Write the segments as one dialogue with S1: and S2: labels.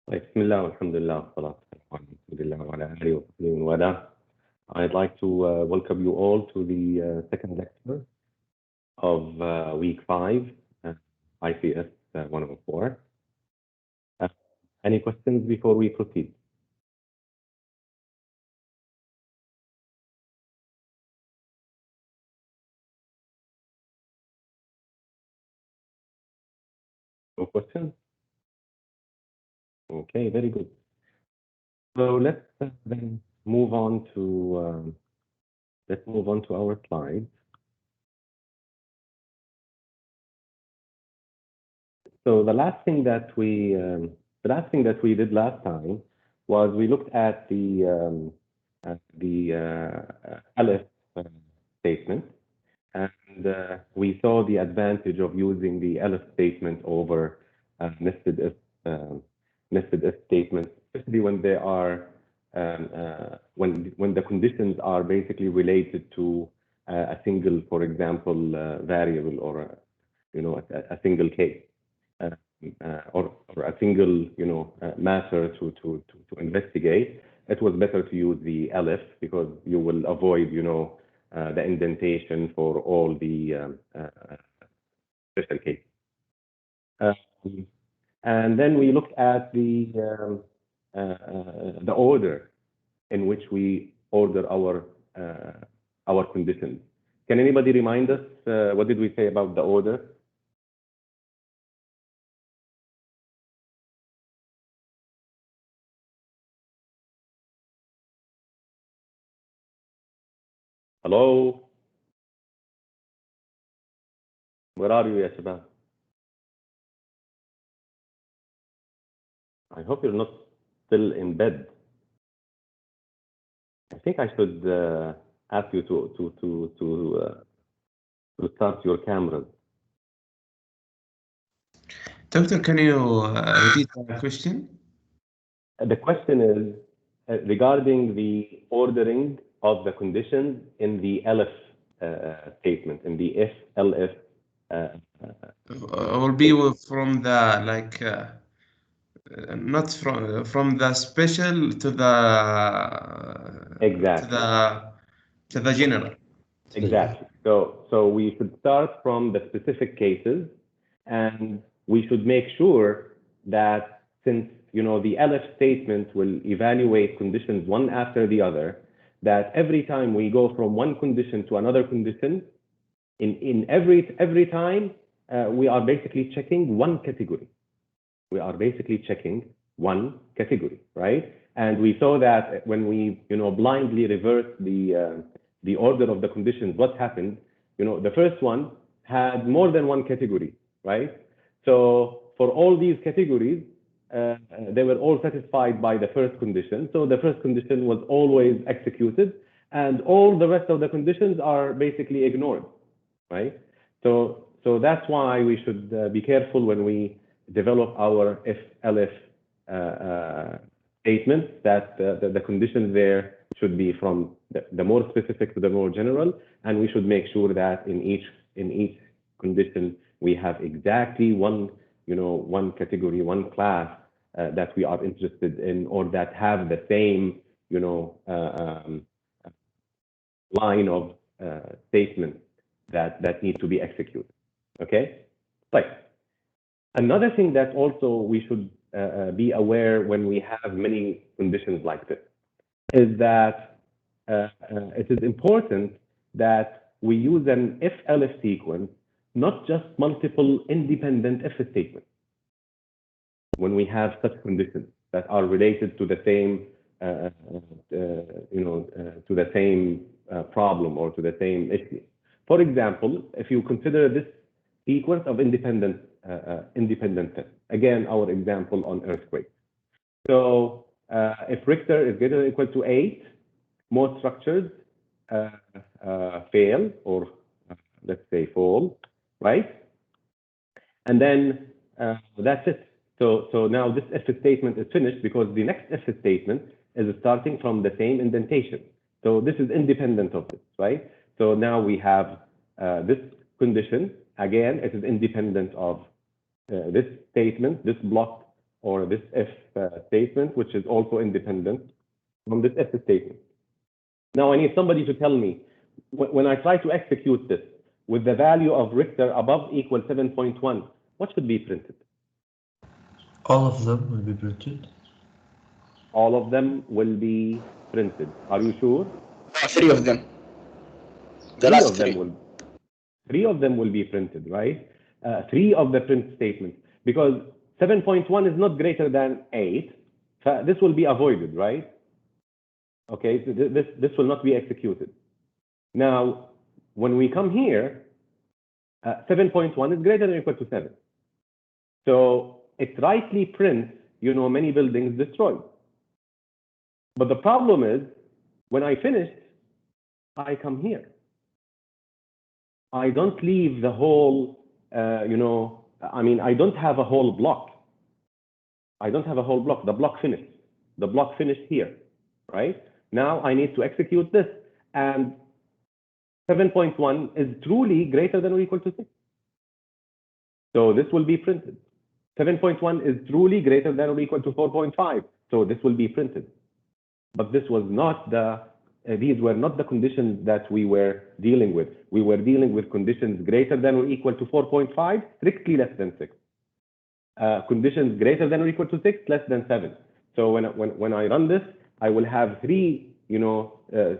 S1: طيب بسم الله والحمد لله والصلاة والسلام على رسول الله وعلى آله وصحبه ومن والاه. I'd like to welcome you all to the second lecture of week 5, ICS 104. Any questions before we proceed? No questions? Okay, very good. So let's then move on to our slides. So the last thing that we did last time was we looked at the elif statement, and we saw the advantage of using the elif statement over nested if statements, especially when they are when the conditions are basically related to a single, for example, variable or a single case. Or a single, matter to investigate. It was better to use the elif because you will avoid, the indentation for all the special cases. And then we looked at the order in which we order our conditions. Can anybody remind us what did we say about the order? Hello? Where are you, ya shabab? I hope you're not still in bed. I think I should ask you to start your cameras.
S2: Doctor, can you repeat the question?
S1: The question is regarding the ordering of the conditions in the elif statement, in the if-elif.
S2: Will be from the not from the special to the
S1: Exactly.
S2: to the general.
S1: Exactly. So we should start from the specific cases, and we should make sure that since the elif statement will evaluate conditions one after the other, that every time we go from one condition to another condition, in every time we are basically checking one category. We are basically checking one category, right? And we saw that when we blindly reverse the order of the conditions, what happened? The first one had more than one category, right? So for all these categories, they were all satisfied by the first condition. So the first condition was always executed, and all the rest of the conditions are basically ignored, right? So that's why we should be careful when we develop our if-elif statements, that the conditions there should be from the more specific to the more general, and we should make sure that in each condition we have exactly one category, one class that we are interested in, or that have the same line of statements that need to be executed. Okay, right. Another thing that also we should be aware when we have many conditions like this is that it is important that we use an if-elif sequence, not just multiple independent if statements. When we have such conditions that are related to the same, problem or to the same issue. For example, if you consider this sequence of independent tests. Again, our example on earthquake. So if Richter is greater than or equal to 8, most structures fail, or let's say fall, right? And then that's it. So now this if statement is finished because the next if statement is starting from the same indentation. So this is independent of this, right? So now we have this condition. Again, it is independent of this statement, this block or this if statement, which is also independent from this if statement. Now I need somebody to tell me, when I try to execute this with the value of Richter above equal 7.1, what should be printed?
S3: All of them will be printed.
S1: All of them will be printed. Are you sure?
S4: 3 of them. The
S1: Three
S4: last
S1: of them
S4: 3.
S1: will. 3 of them will be printed, right? 3 of the print statements, because 7.1 is not greater than 8. So this will be avoided, right? Okay, so this will not be executed. Now, when we come here, 7.1 is greater than or equal to 7. So it rightly prints, many buildings destroyed. But the problem is, when I finish, I come here. I don't leave the whole, I don't have a whole block. I don't have a whole block. The block finished. The block finished here, right? Now I need to execute this. And 7.1 is truly greater than or equal to 6. So this will be printed. 7.1 is truly greater than or equal to 4.5. So this will be printed. But this was not these were not the conditions that we were dealing with. We were dealing with conditions greater than or equal to 4.5, strictly less than 6. Conditions greater than or equal to 6, less than 7. So when I run this, I will have 3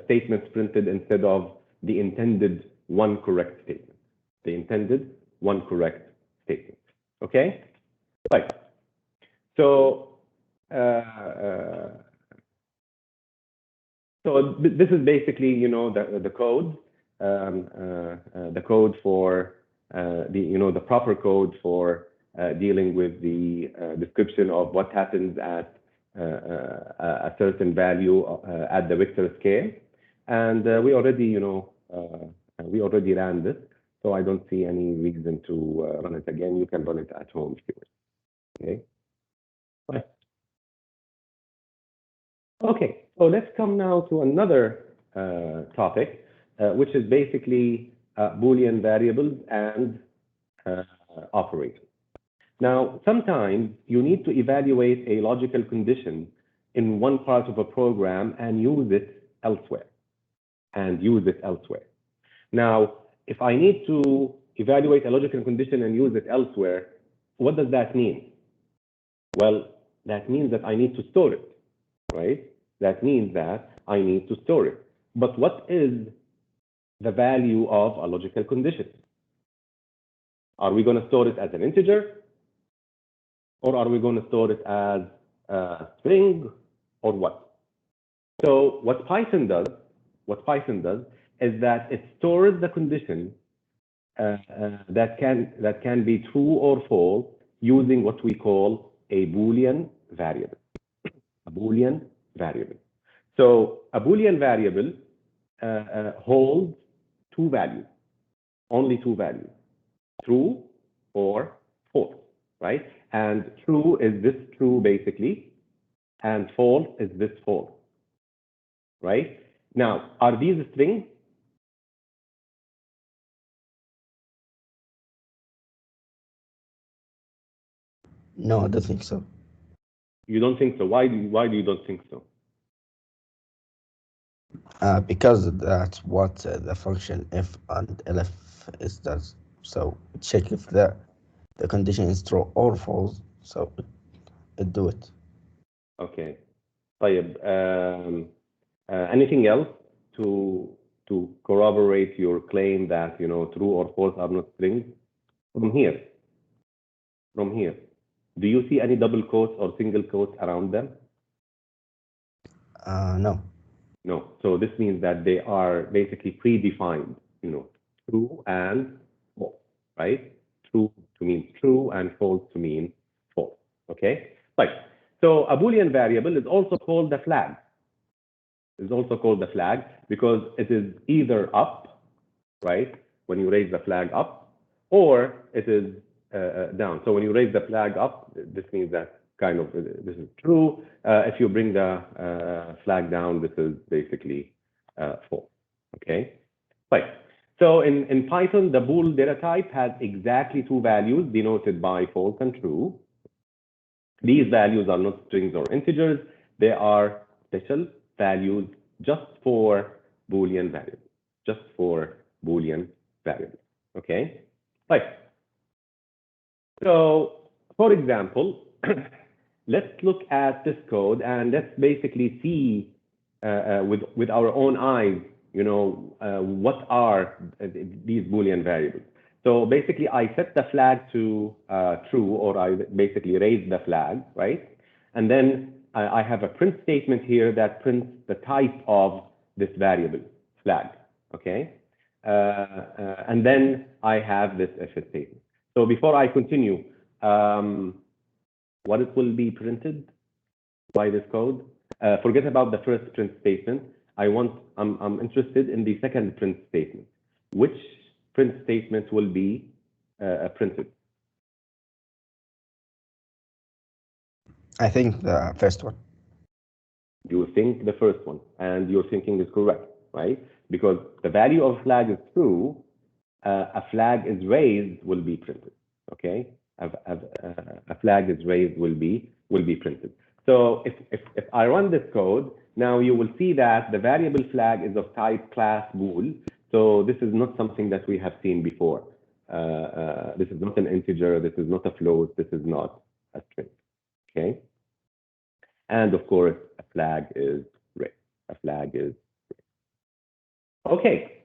S1: statements printed instead of the intended 1 correct statement. The intended 1 correct statement. Okay? Right. So this is basically, the code, the code for the proper code for dealing with the description of what happens at a certain value at the Richter scale, and we already, we already ran this, so I don't see any reason to run it again. You can run it at home if you wish. Okay. Right. Okay, so let's come now to another topic, which is basically Boolean variables and operators. Now, sometimes you need to evaluate a logical condition in one part of a program and use it elsewhere. Now, if I need to evaluate a logical condition and use it elsewhere, what does that mean? Well, that means that I need to store it. Right? That means that I need to store it. But what is the value of a logical condition? Are we going to store it as an integer? Or are we going to store it as a string? Or what? So what Python does is that it stores the condition that can be true or false using what we call a Boolean variable. A Boolean variable. So a Boolean variable holds 2 values, only 2 values, true or false, right? And true is this true basically, and false is this false, right? Now, are these strings?
S4: No, I don't think so.
S1: You don't think so? Why do you don't think so?
S4: Because that's what the function if and elif does. So check if the condition is true or false. So it do it.
S1: Okay. طيب, anything else to corroborate your claim that true or false are not strings? From here, do you see any double quotes or single quotes around them?
S4: No.
S1: No. So this means that they are basically predefined, true and false, right? True to mean true and false to mean false. Okay? Right. So a Boolean variable is also called the flag. Because it is either up, right? When you raise the flag up, or it is down. So when you raise the flag up, this means that this is true. If you bring the flag down, this is basically false. Okay, right. So in Python, the bool data type has exactly 2 values denoted by false and true. These values are not strings or integers. They are special values just for Boolean variables. Just for Boolean variables. Okay? Right. So, for example, let's look at this code and let's basically see with our own eyes, what are these Boolean variables. So basically, I set the flag to true, or I basically raise the flag, right? And then I have a print statement here that prints the type of this variable flag, okay? And then I have this if statement. So before I continue, what it will be printed by this code? Forget about the first print statement. I'm interested in the second print statement. Which print statement will be printed?
S4: I think the first one.
S1: You think the first one, and your thinking is correct, right? Because the value of flag is true, a flag is raised will be printed, okay? A flag is raised will be printed. So if I run this code, now you will see that the variable flag is of type class bool. So this is not something that we have seen before. This is not an integer, this is not a float, this is not a string, okay? And of course, a flag is raised. A flag is raised. Okay.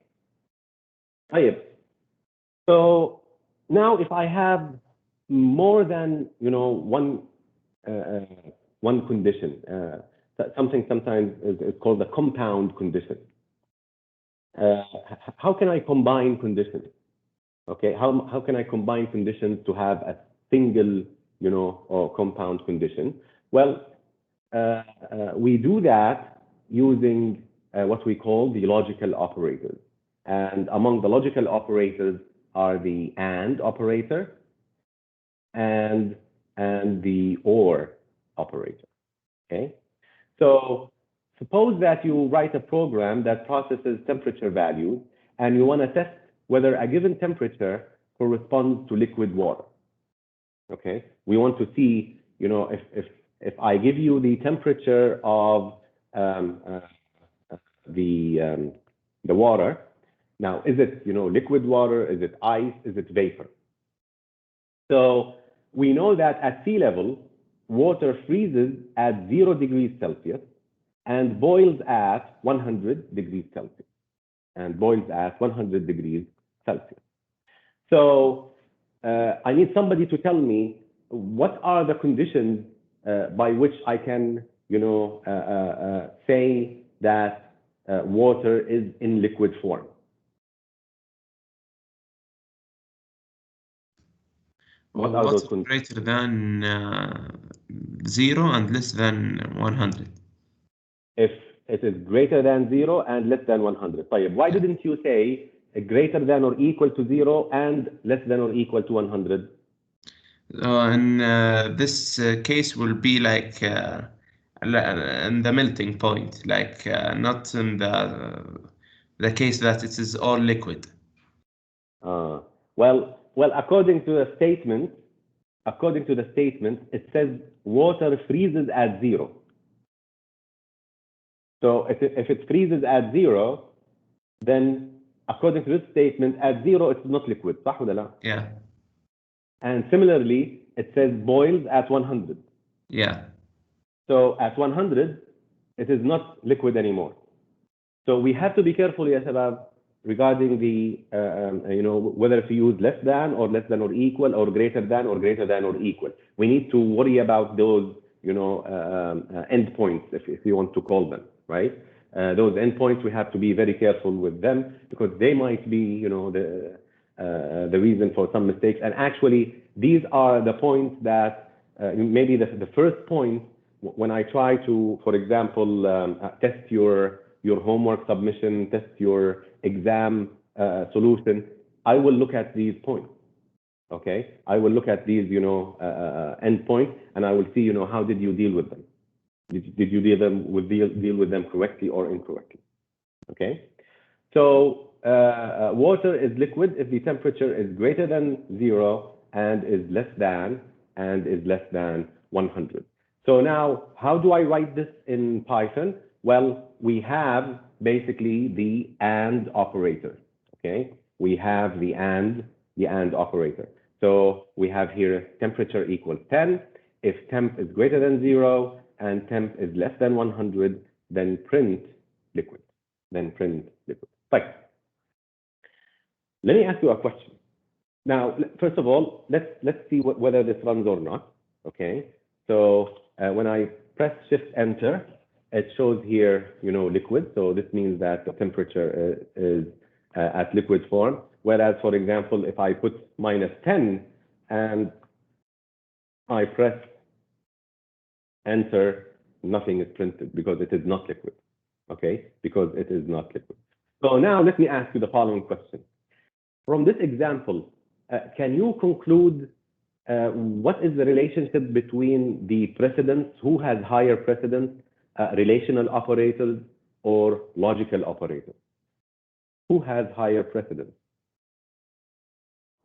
S1: So now if I have more than one condition, something sometimes is called a compound condition. How can I combine conditions? Okay, how can I combine conditions to have a single or compound condition? Well, we do that using what we call the logical operators. And among the logical operators are the AND operator and the OR operator, okay? So suppose that you write a program that processes temperature values and you want to test whether a given temperature corresponds to liquid water, okay? We want to see, if I give you the temperature of the water, now is it liquid water, is it ice, is it vapor? So we know that at sea level, water freezes at 0 degrees Celsius and boils at 100 degrees Celsius. And boils at 100 degrees Celsius. So I need somebody to tell me what are the conditions by which I can, say that water is in liquid form. What are those conditions?
S2: Greater than 0 and less than 100.
S1: If it is greater than 0 and less than 100. Why didn't you say greater than or equal to 0 and less than or equal to 100?
S2: In this case will be like in the melting point, like not in the case that it is all liquid.
S1: Well, according to the statement, it says water freezes at 0. So if it freezes at 0, then according to this statement, at 0 it's not liquid, صح ولا لا?
S2: Yeah.
S1: And similarly, it says boils at 100.
S2: Yeah.
S1: So at 100, it is not liquid anymore. So we have to be careful, yes, about regarding the, whether to use less than or equal, or greater than or equal. We need to worry about those, endpoints, if you want to call them, right? Those endpoints, we have to be very careful with them because they might be, the reason for some mistakes. And actually, these are the points that maybe the first point when I try to, for example, test your homework submission, test your exam solution, I will look at these points. Okay, I will look at these, endpoints, and I will see, how did you deal with them? Did you deal with them correctly or incorrectly? Okay, so water is liquid if the temperature is greater than 0 and is less than 100. So now, how do I write this in Python? Well, we have basically the AND operator, okay? We have the AND operator. So we have here temperature equals 10. If temp is greater than 0 and temp is less than 100, then print liquid. Right. Let me ask you a question. Now, first of all, let's see whether this runs or not, okay? So when I press Shift Enter, it shows here, liquid. So this means that the temperature is at liquid form. Whereas, for example, if I put -10 and I press Enter, nothing is printed because it is not liquid, okay? Because it is not liquid. So now let me ask you the following question. From this example, can you conclude what is the relationship between the precedence, who has higher precedence, relational operators or logical operators? Who has higher precedence?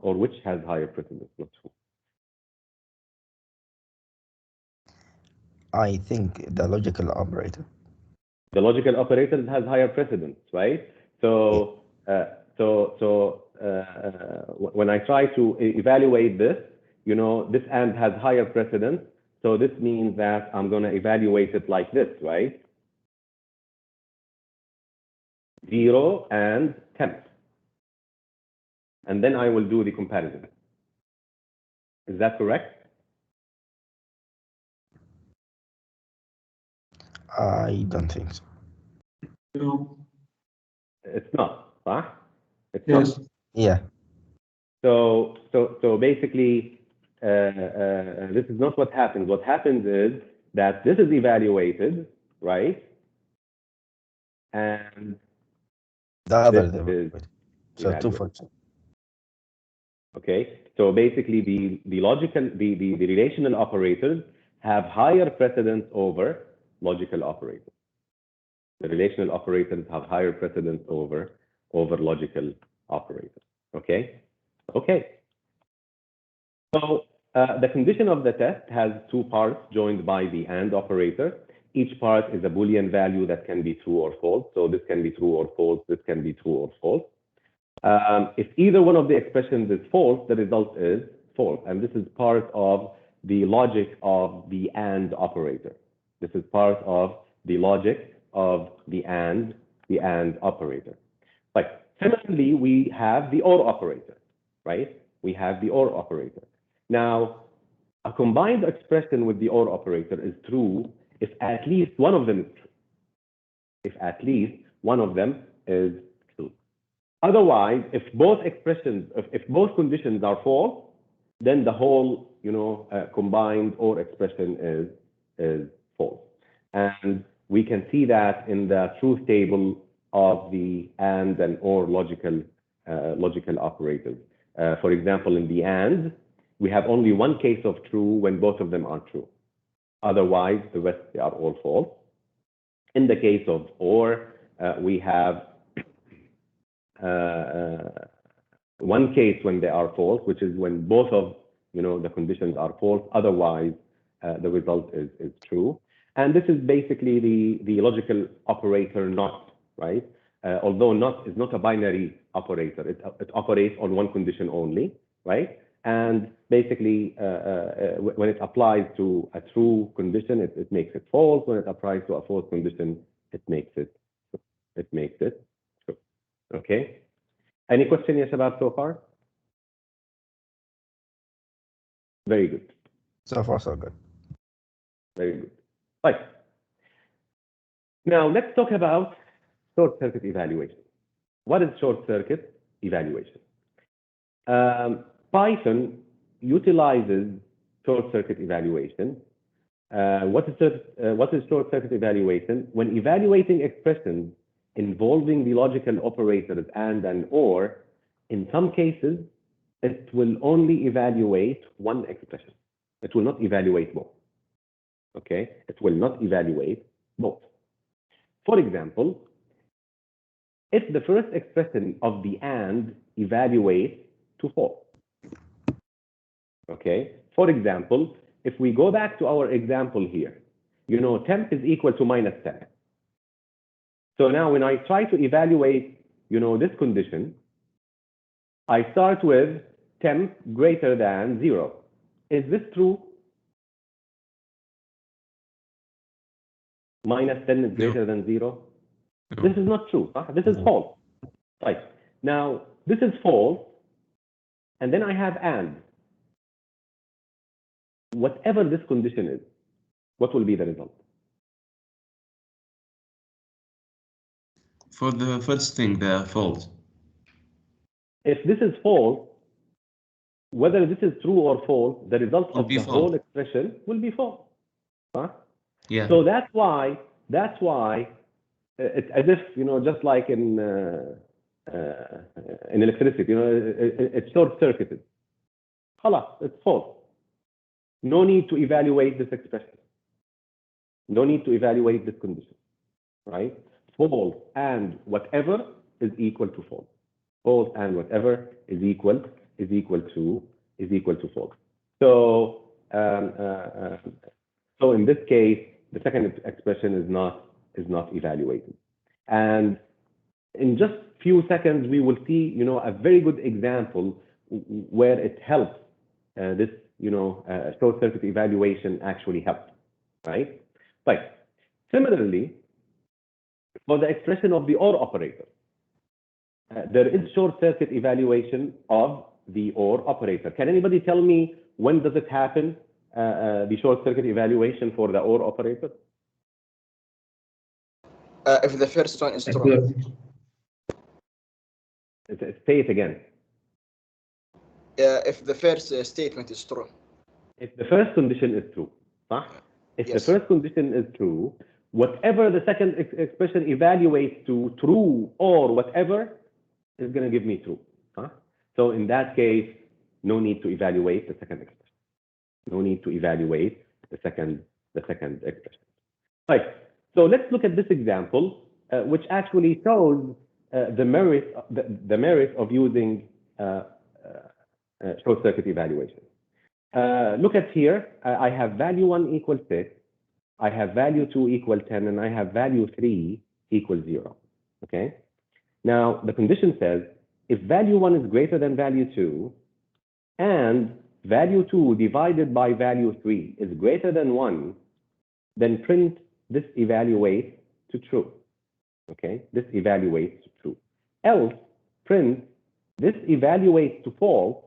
S1: Or which has higher precedence, not who?
S4: I think the logical operator.
S1: The logical operator has higher precedence, right? So, when I try to evaluate this, this AND has higher precedence. So this means that I'm going to evaluate it like this, right? 0 and temp. And then I will do the comparison. Is that correct?
S4: I don't think so.
S3: No.
S1: It's not, huh? It's
S3: Yes.
S1: not.
S4: Yeah.
S1: So basically, this is not what happens. What happens is that this is evaluated, right? And
S4: The other
S1: this
S4: is
S1: is
S4: so two
S1: evaluated.
S4: functions.
S1: Okay, so basically the relational operators have higher precedence over logical operators. The relational operators have higher precedence over logical operators. Okay. So the condition of the test has two parts joined by the AND operator. Each part is a Boolean value that can be true or false. So this can be true or false. This can be true or false. If either one of the expressions is false, the result is false. And this is part of the logic of the AND operator. This is part of the logic of the AND operator. But similarly, we have the OR operator, right? We have the OR operator. Now, a combined expression with the OR operator is true if at least one of them is true. If at least one of them is true. Otherwise, if both expressions, if both conditions are false, then the whole, combined OR expression is false. And we can see that in the truth table of the AND and OR logical operators. For example, in the AND, we have only one case of true when both of them are true. Otherwise, the rest they are all false. In the case of OR, we have one case when they are false, which is when both of the conditions are false. Otherwise, the result is true. And this is basically the logical operator NOT, right? Although NOT is not a binary operator, it operates on one condition only, right? And basically, when it applies to a true condition, it makes it false. When it applies to a false condition, it makes it true. Okay. Any question, yes, about so far? Very good.
S4: So far, so good.
S1: Very good. Right. Now let's talk about short circuit evaluation. What is short circuit evaluation? Python utilizes short circuit evaluation. What is short circuit evaluation? When evaluating expressions involving the logical operators and or, in some cases, it will only evaluate one expression. It will not evaluate both. Okay? It will not evaluate both. For example, if the first expression of the AND evaluates to false. Okay? For example, if we go back to our example here, you know, temp is equal to minus 10. So now when I try to evaluate, you know, this condition, I start with temp greater than 0. Is this true? Minus 10 is greater than 0?
S2: No.
S1: This is not true. This is false. Right. Now, this is false, and then I have and. Whatever this condition is, what will be the result?
S2: For the first thing, the false.
S1: If this is false, whether this is true or false, the result
S2: Will
S1: of
S2: be
S1: the
S2: false.
S1: whole expression will be false.
S2: Yeah.
S1: So that's why it's as if, you know, just like in electricity, you know, it's short-circuited. Khalas, it's false. No need to evaluate this expression. No need to evaluate this condition, right? False and whatever is equal to false. False and whatever is equal to false. So so in this case, the second expression is not evaluated. And in just few seconds, we will see, you know, a very good example where it helps. This, you know, short-circuit evaluation actually helps, right? Right. Similarly, for the expression of the OR operator, there is short-circuit evaluation of the OR operator. Can anybody tell me when does it happen, the short-circuit evaluation for the OR operator?
S5: If the first one is true.
S1: Say it again.
S5: If the first statement is true.
S1: If the first condition is true, if
S5: Yes.
S1: the first condition is true, whatever the second expression evaluates to true or whatever is going to give me true. So in that case, no need to evaluate the second expression. No need to evaluate the second expression. Right. So let's look at this example, which actually shows the merit of using short-circuit evaluation. Look at here. I have value 1 equals 6. I have value 2 equal 10, and I have value 3 equals 0. Okay. Now the condition says if value 1 is greater than value 2, and value 2 divided by value 3 is greater than 1, then print this evaluates to true. Okay, this evaluates to true. Else, print this evaluates to false,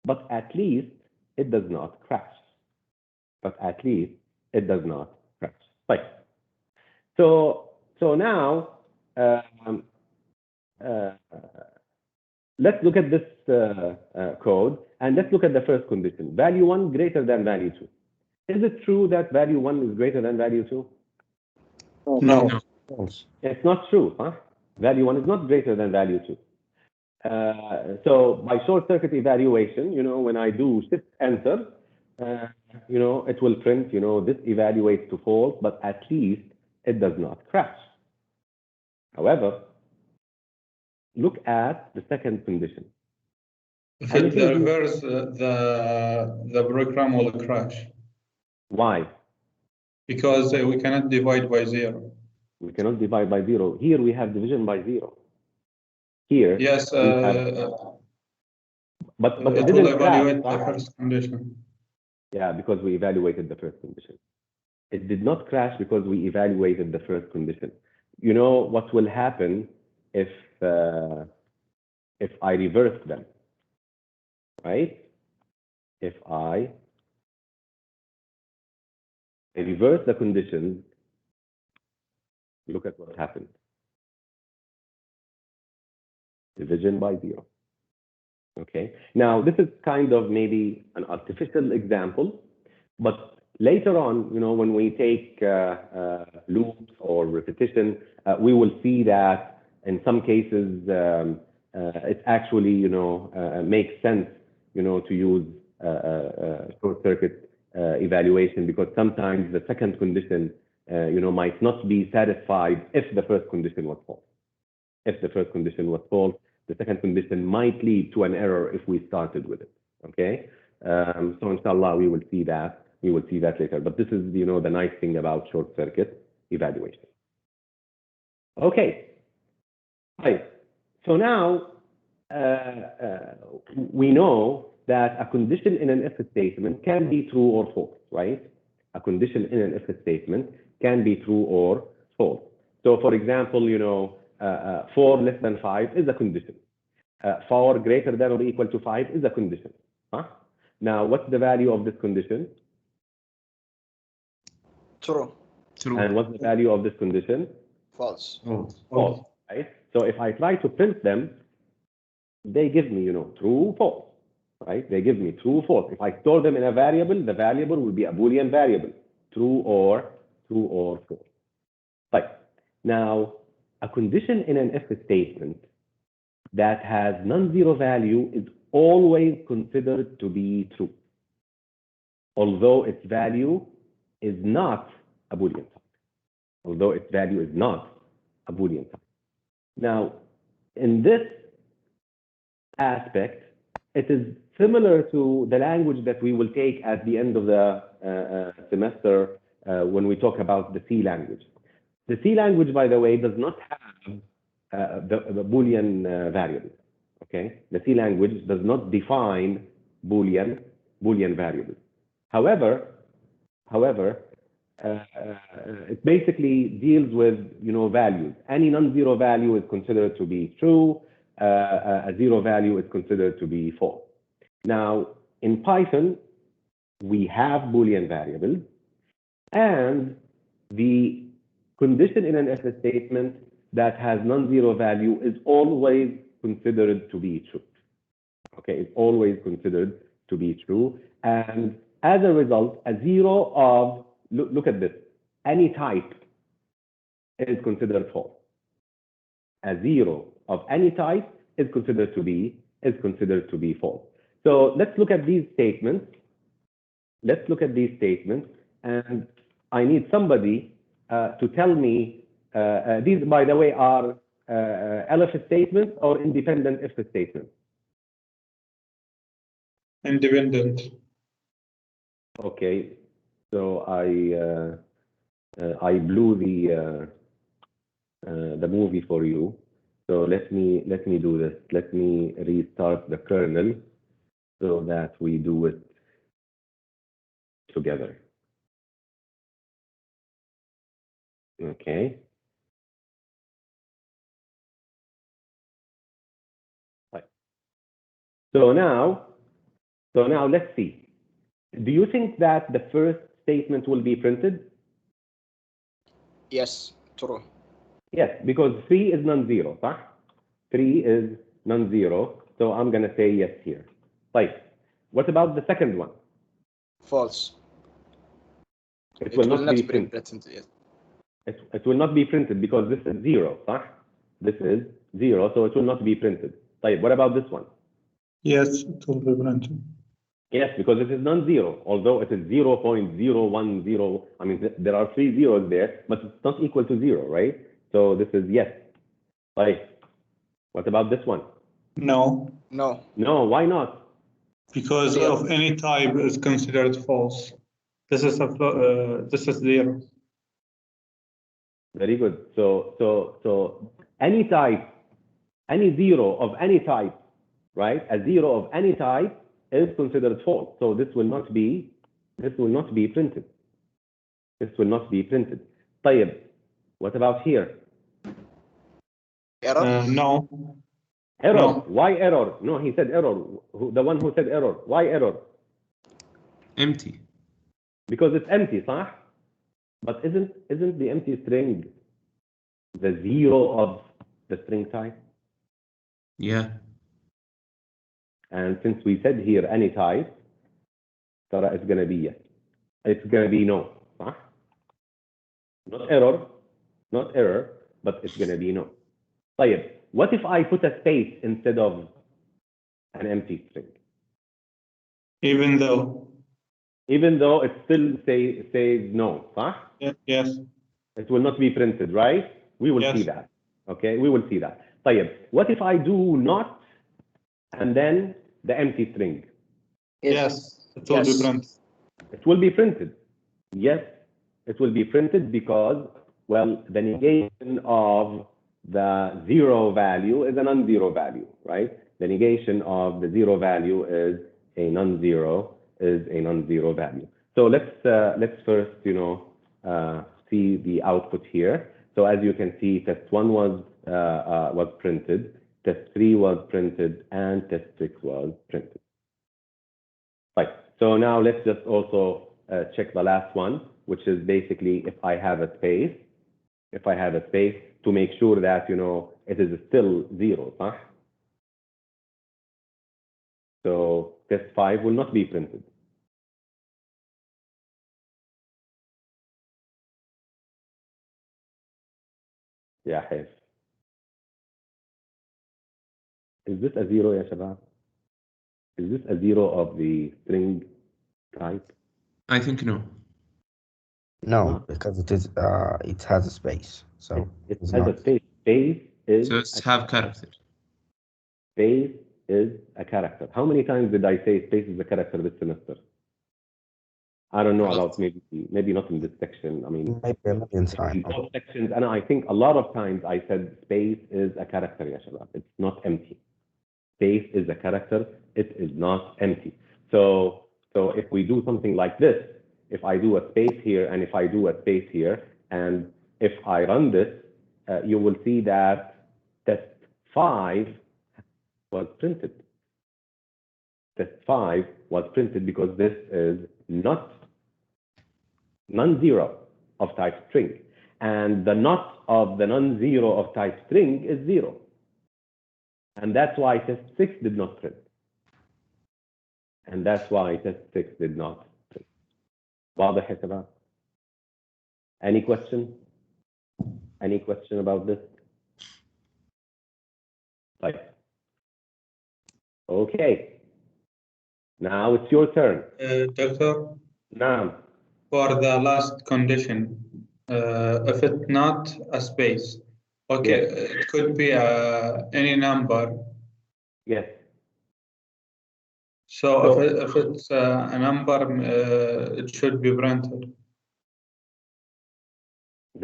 S1: but at least it does not crash. But at least it does not crash. Right. So now let's look at this code, and let's look at the first condition. Value 1 greater than value 2. Is it true that value 1 is greater than value 2?
S3: No.
S4: False.
S1: It's not true. Value 1 is not greater than value 2. So by short-circuit evaluation, you know, when I do shift enter, you know, it will print, you know, this evaluates to false, but at least it does not crash. However, look at the second condition.
S6: If
S1: And
S6: it's
S1: if you
S6: the
S1: do-
S6: reverse, the program will crash
S1: Why?
S6: because we cannot divide by 0.
S1: We cannot divide by 0. Here we have division by 0. Here,
S6: Yes,
S1: we have, but it
S6: it will
S1: didn't
S6: evaluate
S1: crash.
S6: the first condition.
S1: Yeah, because we evaluated the first condition. It did not crash because we evaluated the first condition. You know what will happen if I reverse them, right? If I reverse the conditions, look at what happened. Division by 0. Okay. Now this is kind of maybe an artificial example, but later on, you know, when we take loops or repetition, we will see that in some cases it actually, you know, makes sense, you know, to use short-circuit evaluation, because sometimes the second condition, you know, might not be satisfied if the first condition was false. If the first condition was false, the second condition might lead to an error if we started with it. Okay. So inshallah, we will see that We will see that later. But this is, you know, the nice thing about short circuit evaluation. Okay. Right. So now we know that a condition in an if statement can be true or false, right? A condition in an if statement can be true or false. So for example, you know, 4 less than 5 is a condition. 4 greater than or equal to 5 is a condition. Huh? Now, what's the value of this condition?
S5: True.
S2: True.
S1: And what's the value of this condition?
S5: False.
S1: False, right? So if I try to print them, they give me, you know, true, false, right? They give me true, false. If I store them in a variable, the variable will be a Boolean variable, true or false. Right. Now, a condition in an if statement that has non-zero value is always considered to be true, although its value is not a Boolean type. Although its value is not a Boolean type. Now, in this aspect, it is similar to the language that we will take at the end of the semester when we talk about the C language. The C language, by the way, does not have the Boolean variable. Okay, the C language does not define Boolean variables. However, it basically deals with, you know, values. Any non-zero value is considered to be true. A zero value is considered to be false. Now, in Python, we have Boolean variables, and the condition in an if statement that has non-zero value is always considered to be true. Okay, it's always considered to be true, and as a result, a zero of, look at this, any type is considered false. A zero of any type is considered to be false. So let's look at these statements. And I need somebody to tell me, these, by the way, are elif statements or independent if statements?
S6: Independent.
S1: Okay, so I blew the movie for you. So let me do this. Let me restart the kernel so that we do it together. Okay. Right. So now let's see. Do you think that the first statement will be printed?
S5: Yes. True.
S1: Yes, because 3 is non-zero, huh? 3 is non-zero, so I'm going to say yes here. Right. What about the second one?
S5: False.
S1: It will not be printed.
S5: Yes.
S1: It will not be printed because this is 0, huh? This is 0, so it will not be printed. Right. What about this one?
S6: Yes, it will be printed.
S1: Yes, because it is non-zero, although it is 0.010. I mean, there are 3 zeros there, but it's not equal to 0, right? So this is yes. Right. What about this one?
S6: No,
S5: No.
S1: No, why not?
S6: because
S5: Zero.
S6: of any type is considered false. This is zero.
S1: Very good. So any type, any zero of any type, right? A zero of any type is considered false. So this will not be printed. This will not be printed. طيب. What about here?
S5: Error.
S6: No.
S1: Error.
S6: No.
S1: Why error? No, he said error. The one who said error. Why error?
S2: Empty.
S1: Because it's empty, صح? But isn't the empty string the zero of the string type?
S2: Yeah.
S1: And since we said here any type, ترى it's gonna be yes. It's gonna be no, صح? Not error, but it's gonna be no. طيب, what if I put a space instead of an empty string?
S6: Even though.
S1: Even though it still says no, صح?
S6: Yes.
S1: It will not be printed, right? We will see that. Okay, we will see that. طيب, what if I do not and then the empty string?
S6: Yes. It will be printed.
S1: it will be printed. Yes, it will be printed because, well, the negation of the zero value is a non-zero value, right? The negation of the zero value is a non-zero value. So let's first, see the output here. So as you can see, test 1 was printed, test 3 was printed, and test 6 was printed. Right. So now let's just also check the last one, which is basically if I have a space, to make sure that, it is still 0, huh? So test 5 will not be printed. Yeah, حيف. Is this a 0 يا شباب? Is this a 0 of the string type?
S2: I think no.
S4: No, because it has a space. So
S1: it
S4: it's
S1: has
S4: not.
S1: a space. Space is
S2: So it's have character.
S1: Space is a character. How many times did I say space is a character this semester? I don't know
S2: A lot.
S1: about maybe not in this section. I mean,
S4: Maybe a million
S1: in
S4: times.
S1: both sections, and I think a lot of times I said space is a character, ya shabab. It's not empty. Space is a character. It is not empty. So if we do something like this, if I do a space here and if I do a space here, and if I run this, you will see that test 5 was printed. Test 5 was printed because this is not non-zero of type string. And the not of the non-zero of type string is 0. And that's why test 6 did not print. And that's why test 6 did not print. واضح يا شباب? Any question? Any question about this? Right. Okay. Now it's your turn.
S6: Doctor,
S1: Naam.
S6: for the last condition, if it's not a space, okay,
S1: Yes.
S6: it could be any number.
S1: Yes.
S6: So if it's a number, it should be printed.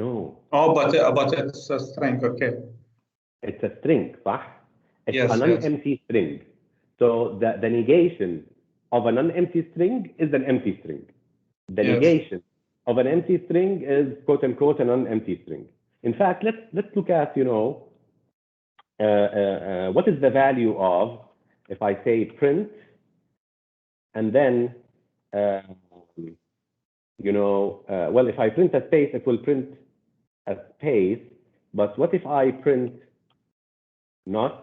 S1: No.
S6: Oh, but it's a string, okay.
S1: It's a string, صح? It's
S6: Yes,
S1: a non-empty string. So the negation of a non-empty string is an empty string. The
S6: Yes.
S1: negation of an empty string is quote unquote a non-empty string. In fact, let's look at what is the value of if I say print and then well, if I print a space, it will print a space. But what if I print not?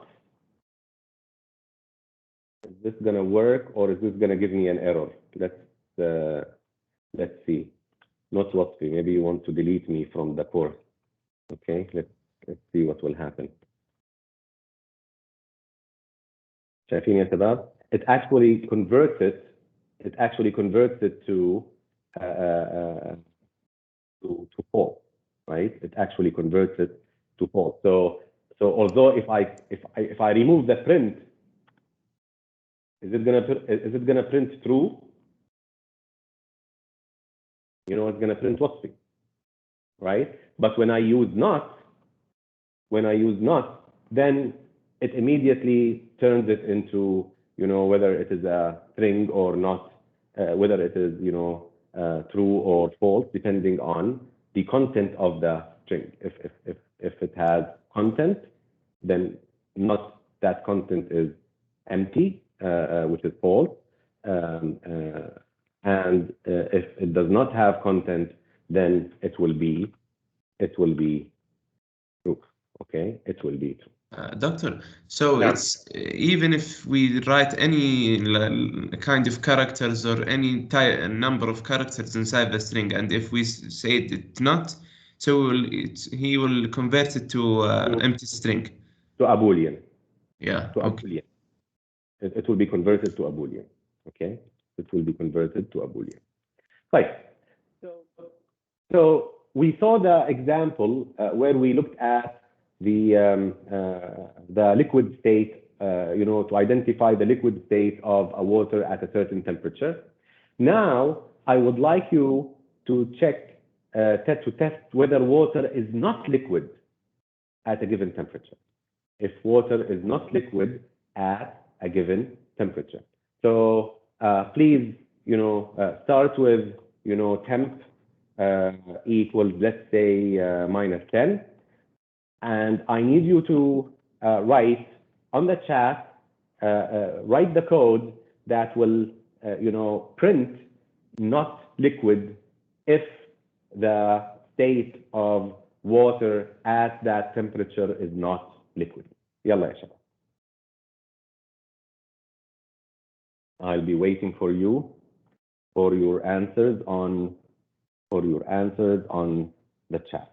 S1: Is this gonna work or is this gonna give me an error? Let's see. Not what see. Maybe you want to delete me from the course. Okay, let's see what will happen. شايفين يا شباب? It actually converts it to false, right? It actually converts it to false. So although if I remove the print, is it gonna print true? It's gonna print wasfi, right? But when I use not, then it immediately turns it into whether it is a string or not, whether it is true or false, depending on the content of the string. If it has content, then not that content is empty, which is false. And if it does not have content, then it will be true. Okay, it will be true.
S2: Doctor, so
S1: Yeah.
S2: it's even if we write any kind of characters or any number of characters inside the string, and if we say it not, so he will convert it to empty string.
S1: To a Boolean.
S2: Yeah.
S1: To a
S2: Okay.
S1: Boolean. It will be converted to a Boolean. Okay, it will be converted to a Boolean. Right. So we saw the example where we looked at the liquid state, to identify the liquid state of a water at a certain temperature. Now I would like you to check, to test whether water is not liquid at a given temperature. If water is not liquid at a given temperature. So please, start with, temp equals, let's say, -10. And I need you to write on the chat, write the code that will, print not liquid if the state of water at that temperature is not liquid. يلا يا شباب. I'll be waiting for you for your answers on the chat.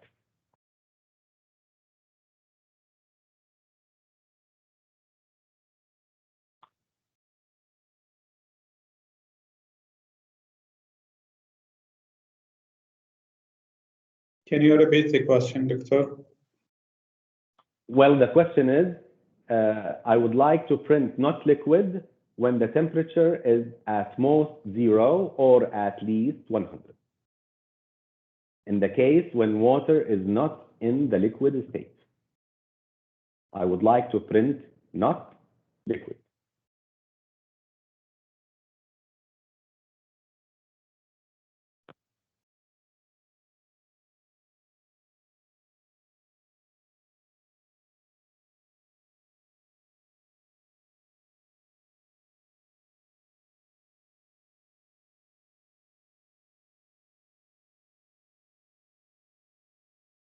S6: Can you repeat the question, Doctor?
S1: Well, the question is, I would like to print not liquid when the temperature is at most 0 or at least 100. In the case when water is not in the liquid state, I would like to print not liquid.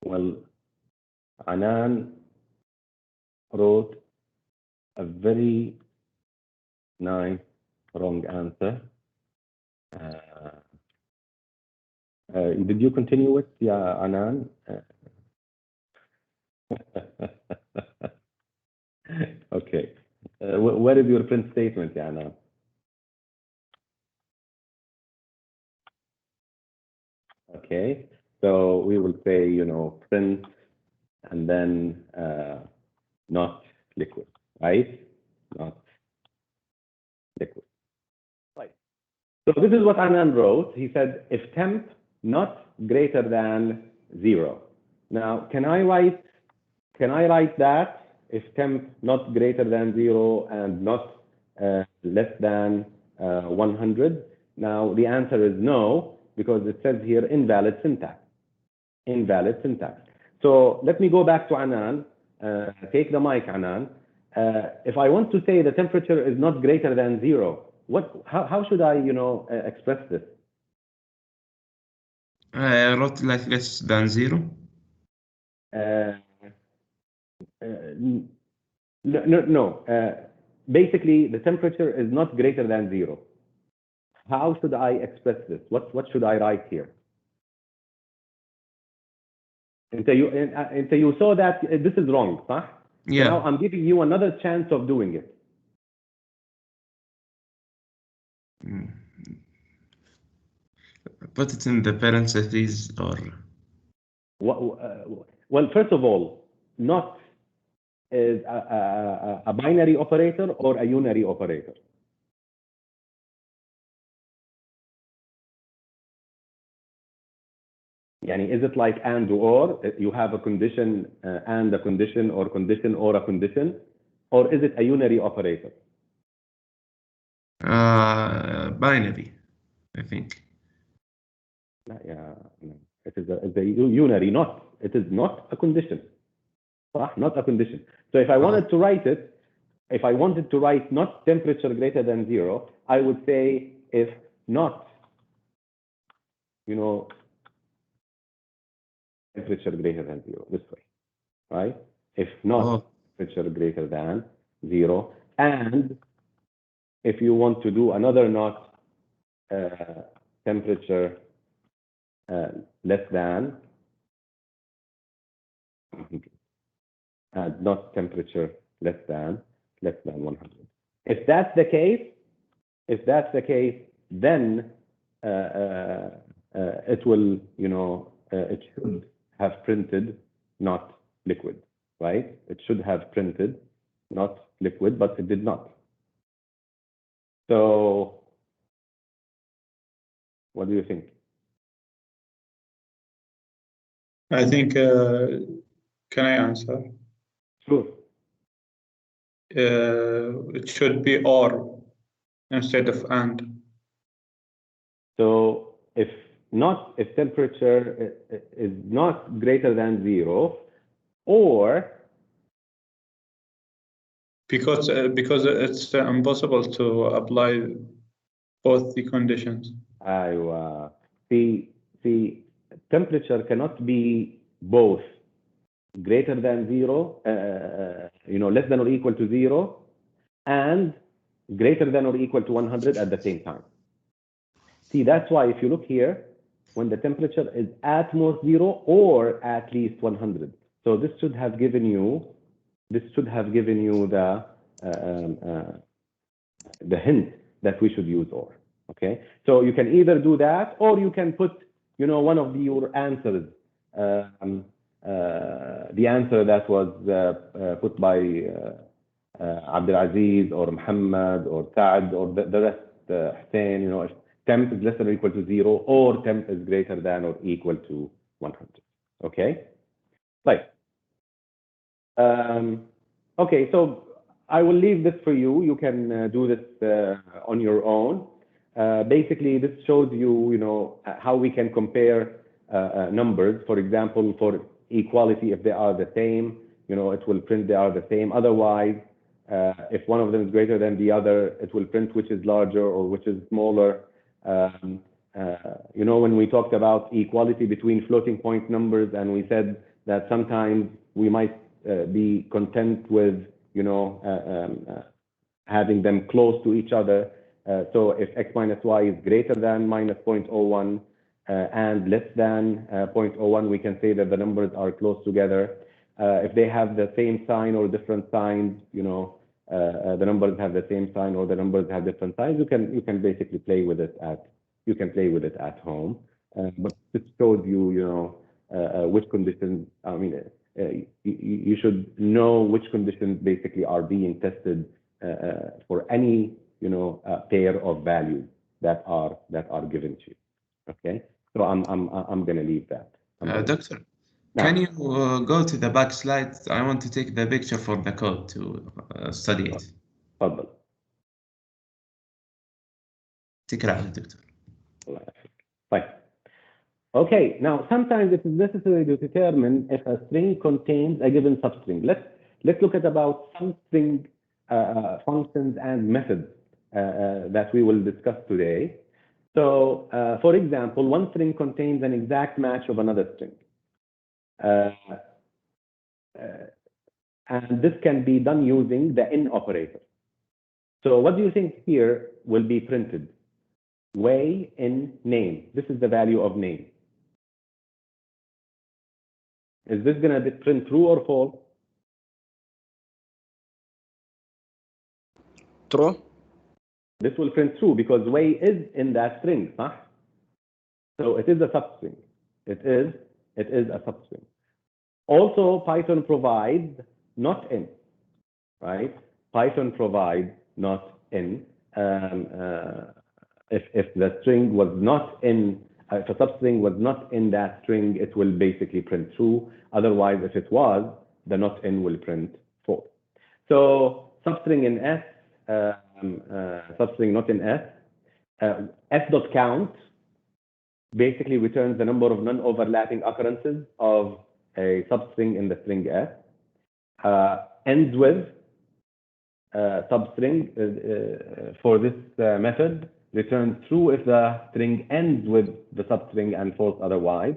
S1: Well, Anan wrote a very nice wrong answer. Did you continue with Anan? Okay. Where is your print statement, Anan? Okay. So we will say, print and then not liquid, right? Not liquid. Right. So this is what Anan wrote. He said, if temp not greater than 0. Now, can I write that? If temp not greater than 0 and not less than 100? Now, the answer is no, because it says here invalid syntax. Invalid syntax. So let me go back to Anan. Take the mic, Anan. If I want to say the temperature is not greater than 0, how should I, express this?
S2: I wrote like less than 0.
S1: No. Basically, the temperature is not greater than 0. How should I express this? What should I write here? Until you saw that this is wrong, huh?
S2: Yeah.
S1: So now I'm giving you another chance of doing it.
S2: Put it in the parentheses or...
S1: Well, first of all, not is a binary operator or a unary operator? Yani, is it like and or? You have a condition and a condition or a condition? Or is it a unary operator?
S2: Binary, I think.
S1: Yeah, no. It is a unary, not. It is not a condition. Not a condition. So if I wanted to write it, if I wanted to write not temperature greater than 0, I would say if not, temperature greater than 0, this way, right? If not temperature greater than 0, and if you want to do another not temperature less than, and not temperature less than 100. If that's the case, then it will, it should have printed not liquid, right? It should have printed not liquid, but it did not. So What do you think?
S6: I think, can I answer?
S1: Sure.
S6: It should be or instead of and.
S1: So if temperature is not greater than 0, or
S6: Because it's impossible to apply both the conditions.
S1: see, temperature cannot be both greater than 0, less than or equal to 0, and greater than or equal to 100 at the same time. See, that's why if you look here, when the temperature is at most 0 or at least 100. So this should have given you the hint that we should use or. Okay, so you can either do that, or you can put one of your answers, the answer that was put by Abdulaziz or Muhammad or Saad or the rest, Hussein, if temp is less than or equal to 0 or temp is greater than or equal to 100. Okay, right. Okay, so I will leave this for you. You can do this on your own. Basically, this shows you, how we can compare numbers. For example, for equality, if they are the same, it will print they are the same. Otherwise, if one of them is greater than the other, it will print which is larger or which is smaller. When we talked about equality between floating point numbers, and we said that sometimes we might be content with, having them close to each other. So if x minus y is greater than minus 0.01 and less than 0.01, we can say that the numbers are close together. If they have the same sign or different signs, the numbers have the same sign or the numbers have different signs, you can basically play with it at home. But this shows you, which conditions. I mean, you should know which conditions basically are being tested for any pair of values that are given to you. Okay, so I'm going to leave that.
S2: Doctor,
S1: Now,
S2: can you go to the back slide? I want to take the picture for the code to study it.
S1: تفضل.
S2: Take it out, Doctor.
S1: Fine. Okay, now sometimes it is necessary to determine if a string contains a given substring. Let's look at about some string functions and methods that we will discuss today. So, for example, one string contains an exact match of another string. And this can be done using the in operator. So what do you think here will be printed? Way in name. This is the value of name. Is this going to print true or false?
S5: True.
S1: This will print true because way is in that string, huh? So it is a substring. It is a substring. Also, Python provides not in, right? Python provides not in. If the string was not in, if a substring was not in that string, it will basically print true. Otherwise, if it was, the not in will print false. So substring in S, substring not in S, s.count basically returns the number of non-overlapping occurrences of a substring in the string S. Ends with substring for this method returns true if the string ends with the substring and false otherwise.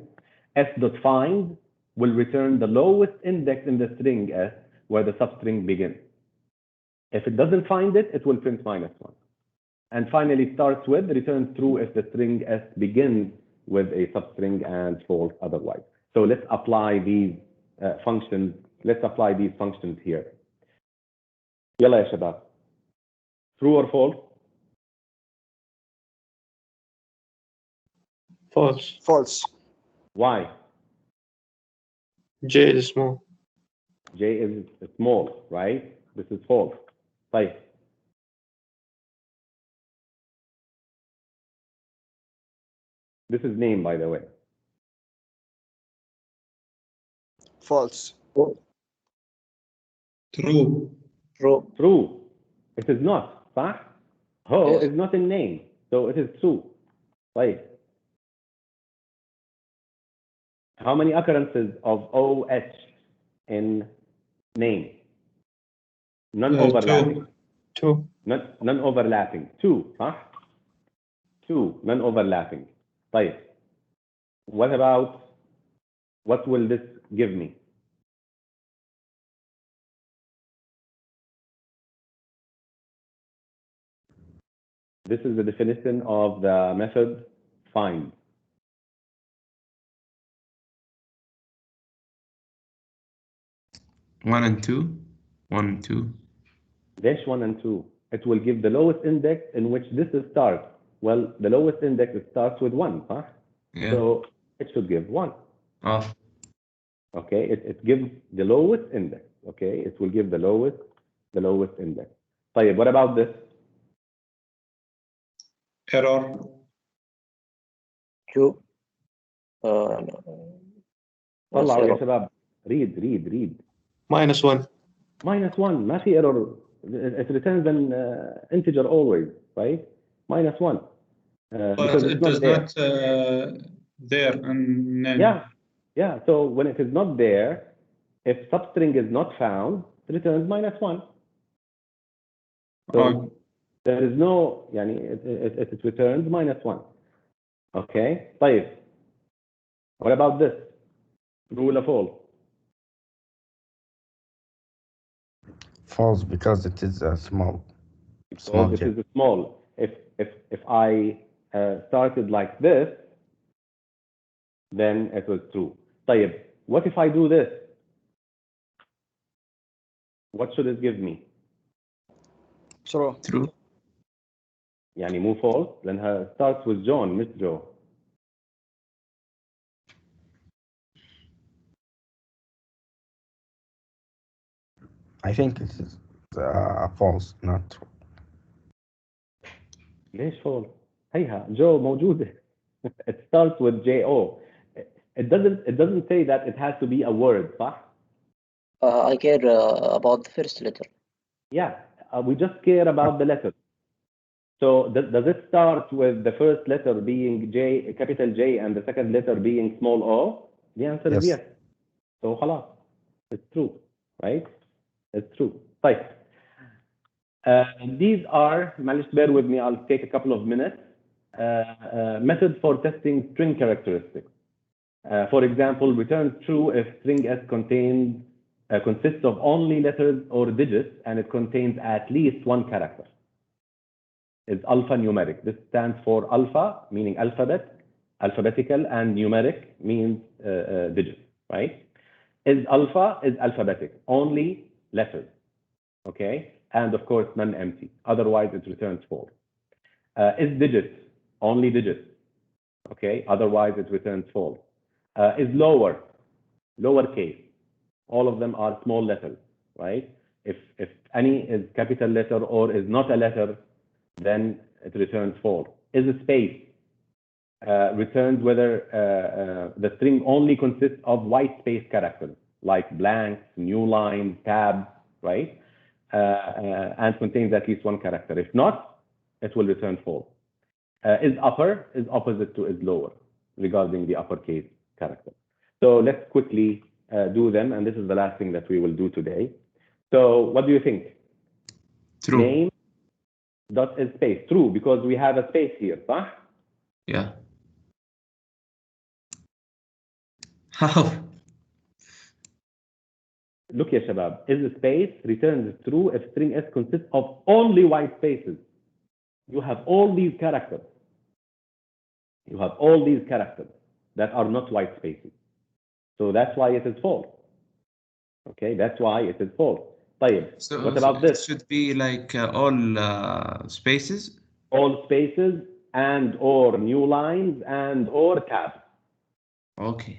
S1: S.find will return the lowest index in the string S where the substring begins. If it doesn't find it, it will print -1. And finally, starts with returns true if the string S begins with a substring and false otherwise. So let's apply these functions. Let's apply these functions here. يلا يا شباب. True or false?
S3: False.
S5: False.
S1: Why?
S3: J is small.
S1: J is small, right? This is false. طيب. This is name, by the way.
S5: False.
S6: True.
S3: True.
S1: True. It is not. صح? Ho
S5: Yes.
S1: is not in name, so it is true. Right. How many occurrences of OH in name? None overlapping.
S6: Two.
S1: None overlapping. Two. صح? Two. None overlapping. طيب. What about, what will this give me? This is the definition of the method find.
S2: One and two. One and two.
S1: Dash 1 and 2. It will give the lowest index in which this starts. Well, the lowest index starts with 1, huh?
S2: Yeah.
S1: So it should give 1.
S2: Oh.
S1: Okay, it gives the lowest index. Okay, it will give the lowest index. طيب, what about this?
S6: Error.
S3: Two.
S1: طلعوا يا
S3: zero.
S1: شباب. read.
S3: -1.
S1: -1. ما في error. It returns an integer always, right? -1.
S6: But
S1: Because
S6: it
S1: it's not
S6: does
S1: there.
S6: not there and then.
S1: Yeah. So when it is not there, if substring is not found, it returns -1. So
S6: Oh,
S1: there is no, يعني it returns -1. Okay. طيب. What about this? True or false?
S4: False, because it is a small
S1: So this
S4: jet.
S1: is small. If I started like this, then it was true. طيب. What if I do this? What should it give me?
S5: True.
S2: True.
S1: يعني مو false لأنها starts with John, Miss Joe.
S4: I think it is false, not true.
S1: ليش false؟ هيها جو موجودة. It starts with J-O. It doesn't say that it has to be a word, صح?
S3: I care about the first letter.
S1: Yeah, we just care about the letter. So does it start with the first letter being J, capital J, and the second letter being small o? The answer is
S4: Yes.
S1: yes. So خلاص. It's true, right? It's true. طيب. These are, معلش bear with me, I'll take a couple of minutes. Method for testing string characteristics. For example, return true if string S consists of only letters or digits and it contains at least one character. Is alphanumeric. This stands for alpha, meaning alphabetical, and numeric means digits, right? Is alpha is alphabetic, only letters, okay? And of course, non-empty. Otherwise, it returns false. Is digits, only digits, okay? Otherwise, it returns false. Is lowercase. All of them are small letters, right? If any is capital letter or is not a letter, then it returns false. Is a space. Returns whether the string only consists of white space characters, like blanks, new lines, tabs, right? And contains at least one character. If not, it will return false. Is upper is opposite to is lower regarding the uppercase character. So let's quickly do them, and this is the last thing that we will do today. So what do you think?
S2: True.
S1: Name dot is space. True, because we have a space here, صح?
S2: Yeah. How?
S1: Look يا شباب, is a space returns true if string S consists of only white spaces. You have all these characters. You have all these characters that are not white spaces. So that's why it is false. Okay, that's why it is false. طيب,
S2: So
S1: what about
S2: it
S1: this?
S2: should be like all spaces.
S1: All spaces and or new lines and or tabs.
S2: Okay.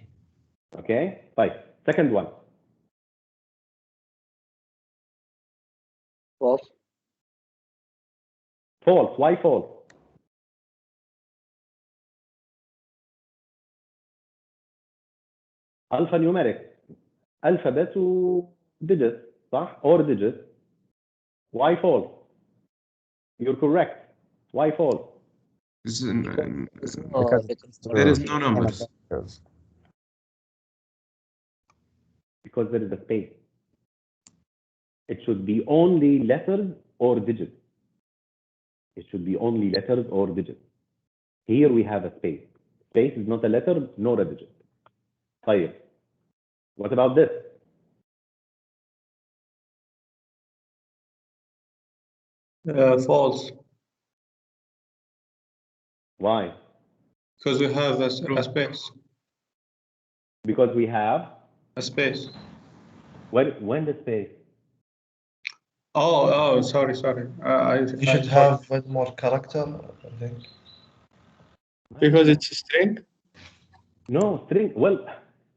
S1: Okay, طيب. Second one.
S3: False.
S1: False. Why false? alphanumeric alphabet و digit صح or digit. Why false? You're correct. Why false?
S4: Because
S2: there is no numbers.
S1: Because there is a space. It should be only letters or digits. It should be only letters or digits. Here we have a space. Space is not a letter nor a digit. طيب. What about this?
S6: False.
S1: Why?
S6: Because we have a space.
S1: Because we have
S6: A space.
S1: when the space.
S6: Oh, sorry.
S7: You should have one more character, I think.
S6: Because it's a string?
S1: No, string. Well,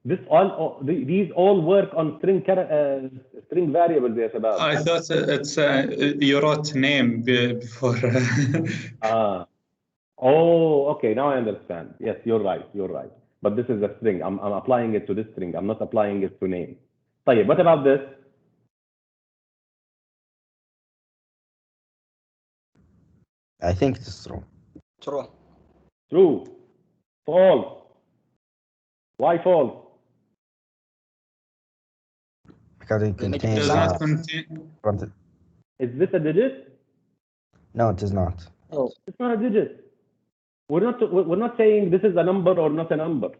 S1: these all work on string variables يا شباب.
S6: I thought it's you wrote name before.
S1: Oh, okay. Now I understand. Yes, you're right. But this is a string. I'm applying it to this string. I'm not applying it to name. طيب, what about this?
S4: I think it's true.
S5: True.
S1: True. False. Why false?
S4: Because it contains
S6: Does not contain.
S1: Is this a digit?
S4: No, it is not.
S3: Oh,
S1: It's not a digit. We're not saying this is a number or not a number.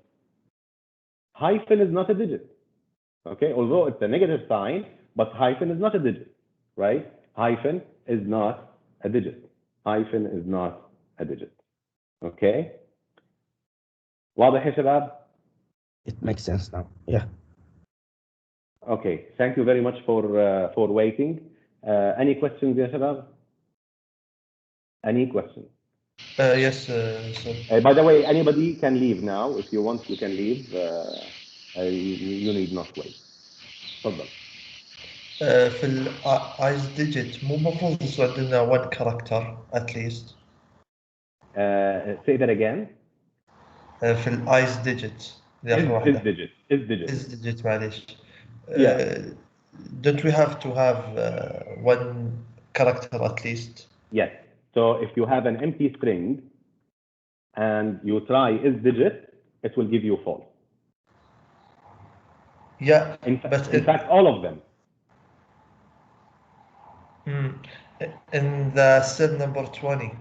S1: Hyphen is not a digit. Okay, although it's a negative sign, but hyphen is not a digit, right? Hyphen is not a digit. Hyphen is not a digit. Okay. واضح يا شباب؟
S4: It makes sense now. Yeah.
S1: Okay. Thank you very much for waiting. Any questions يا شباب? Any questions?
S7: Yes, sir.
S1: By the way, anybody can leave now. If you want, you can leave. You need not wait. تفضل.
S7: في ال eyes digit مو المفروض يصير عندنا one character at least.
S1: Say that again.
S7: في ال eyes digit.
S1: Is digit.
S7: Is digit معليش.
S1: Yeah.
S7: Don't we have to have one character at least?
S1: Yes. So if you have an empty string and you try is digit, it will give you false.
S7: Yeah,
S1: In fact, all of them.
S7: In the cell number 20,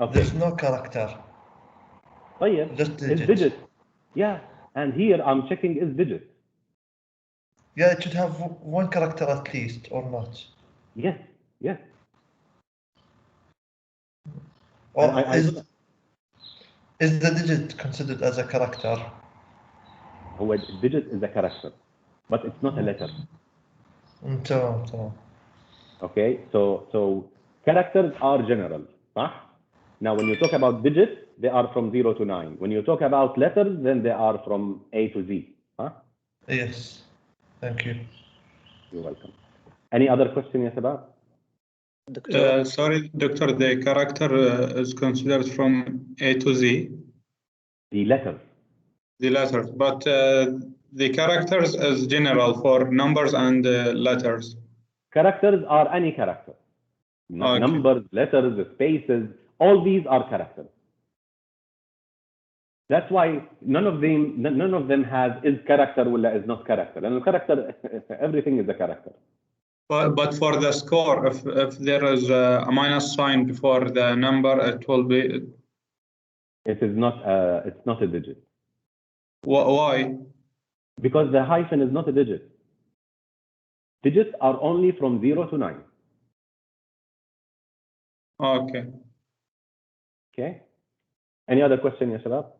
S1: Okay.
S7: there's no character.
S1: طيب.
S7: Just digit.
S1: Is digit. Yeah. And here I'm checking is digit.
S7: Yeah, it should have one character at least, or not?
S1: Yes. Yes.
S7: Or is the digit considered as a character?
S1: هو digit is a character, but it's not a letter.
S7: تمام.
S1: Okay. So characters are general. صح? Now, when you talk about digits, they are from 0 to 9. When you talk about letters, then they are from A to Z. Huh?
S7: Yes. Thank you.
S1: You're welcome. Any other question, ya shabab?
S6: Sorry, Doctor, the character is considered from A to Z?
S1: The letters.
S6: The letters, but the characters is general for numbers and letters.
S1: Characters are any character.
S6: Okay.
S1: Numbers, letters, spaces, all these are characters. That's why none of them has is character or is not character. And character, everything is a character.
S6: But for the score, if there is a minus sign before the number, it will be.
S1: It is not. It's not a digit.
S6: Why?
S1: Because the hyphen is not a digit. Digits are only from 0 to 9.
S6: Okay.
S1: Okay. Any other question يا شباب؟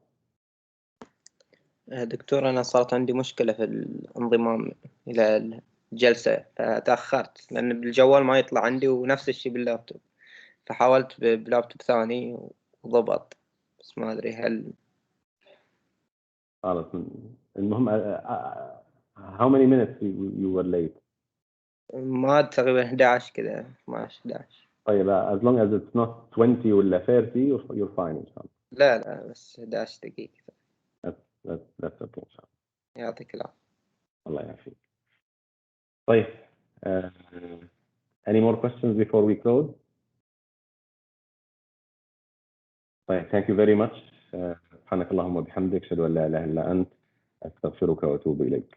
S8: دكتور أنا صارت عندي مشكلة في الانضمام إلى الجلسة فتأخرت لأن بالجوال ما يطلع عندي ونفس الشيء باللابتوب فحاولت بلابتوب ثاني وضبط بس ما أدري هل
S1: خلاص المهم how many minutes you were late؟
S8: ما تقريبا 11 كذا 12
S1: طيب as long as it's not 20 ولا 30 you're fine إن شاء الله.
S8: لا بس 11 دقيقة.
S1: That's okay إن شاء الله.
S8: يعطيك العافية.
S1: الله يعافيك. طيب any more questions before we close? طيب thank you very much. سبحانك اللهم وبحمدك أشهد أن لا إله إلا أنت أستغفرك وأتوب إليك.